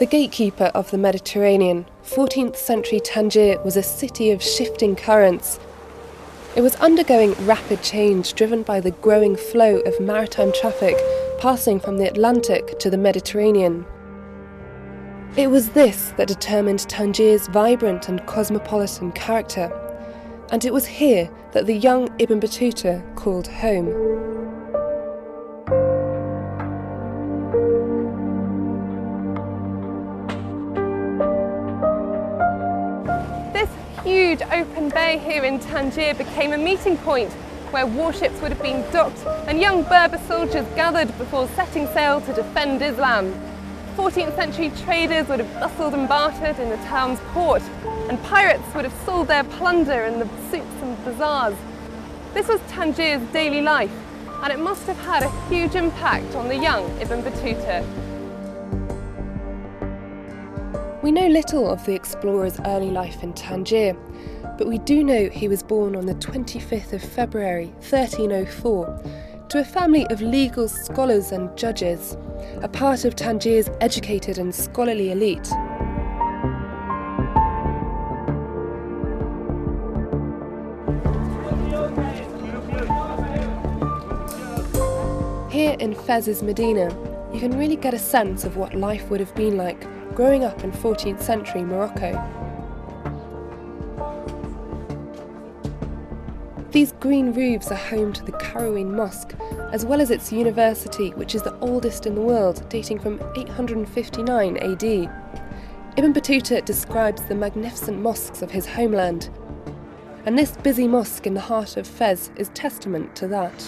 The gatekeeper of the Mediterranean, 14th century Tangier was a city of shifting currents. It was undergoing rapid change driven by the growing flow of maritime traffic passing from the Atlantic to the Mediterranean. It was this that determined Tangier's vibrant and cosmopolitan character, and it was here that the young Ibn Battuta called home. This huge open bay here in Tangier became a meeting point where warships would have been docked and young Berber soldiers gathered before setting sail to defend Islam. 14th century traders would have bustled and bartered in the town's port, and pirates would have sold their plunder in the souks and bazaars. This was Tangier's daily life, and it must have had a huge impact on the young Ibn Battuta. We know little of the explorer's early life in Tangier, but we do know he was born on the 25th of February 1304 to a family of legal scholars and judges, a part of Tangier's educated and scholarly elite. Here in Fez's Medina, you can really get a sense of what life would have been like growing up in 14th century Morocco. These green roofs are home to the Qarawiyyin Mosque, as well as its university, which is the oldest in the world, dating from 859 AD. Ibn Battuta describes the magnificent mosques of his homeland, and this busy mosque in the heart of Fez is testament to that.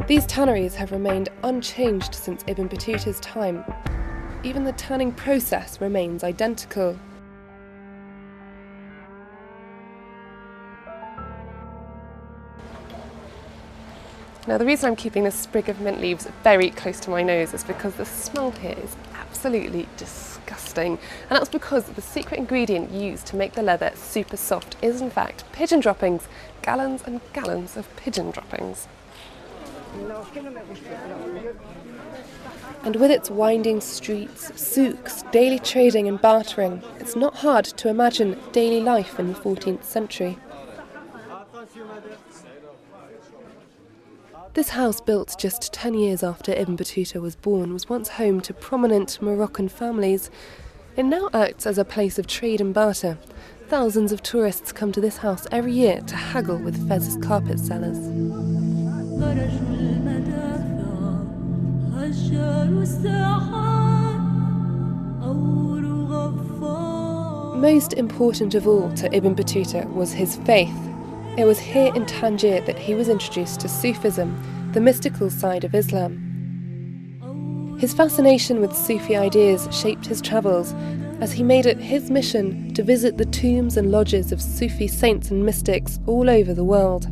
These tanneries have remained unchanged since Ibn Battuta's time. Even the tanning process remains identical. Now, the reason I'm keeping this sprig of mint leaves very close to my nose is because the smell here is absolutely disgusting. And that's because the secret ingredient used to make the leather super soft is in fact pigeon droppings, gallons and gallons of pigeon droppings. And with its winding streets, souks, daily trading and bartering, it's not hard to imagine daily life in the 14th century. This house, built just 10 years after Ibn Battuta was born, was once home to prominent Moroccan families. It now acts as a place of trade and barter. Thousands of tourists come to this house every year to haggle with Fez's carpet sellers. Most important of all to Ibn Battuta was his faith. It was here in Tangier that he was introduced to Sufism, the mystical side of Islam. His fascination with Sufi ideas shaped his travels, as he made it his mission to visit the tombs and lodges of Sufi saints and mystics all over the world.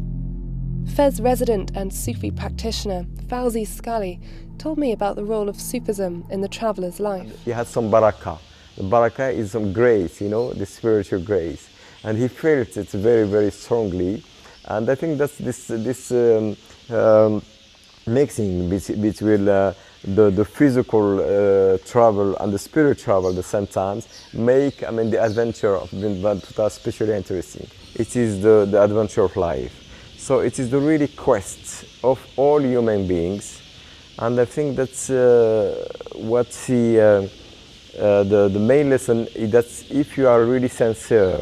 Fez resident and Sufi practitioner Fawzi Scali told me about the role of Sufism in the traveller's life. He had some barakah. The barakah is some grace, the spiritual grace. And he felt it very, very strongly. And I think that's this mixing between the physical travel and the spiritual travel at the same time make the adventure of Ibn Battuta especially interesting. It is the adventure of life. So it is the really quest of all human beings. And I think that's what the main lesson is, that if you are really sincere,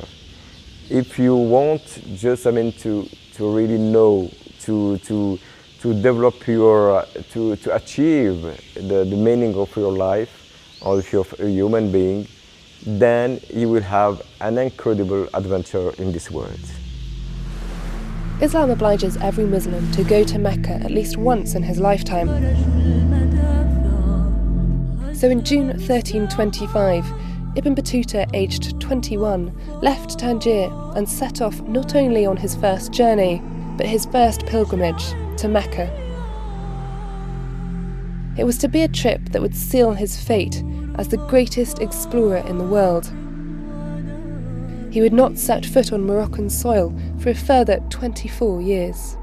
if you want just to really know, to develop your, to achieve the meaning of your life, or if you're a human being, then you will have an incredible adventure in this world. Islam obliges every Muslim to go to Mecca at least once in his lifetime. So in June 1325, Ibn Battuta, aged 21, left Tangier and set off not only on his first journey, but his first pilgrimage to Mecca. It was to be a trip that would seal his fate as the greatest explorer in the world. He would not set foot on Moroccan soil for a further 24 years.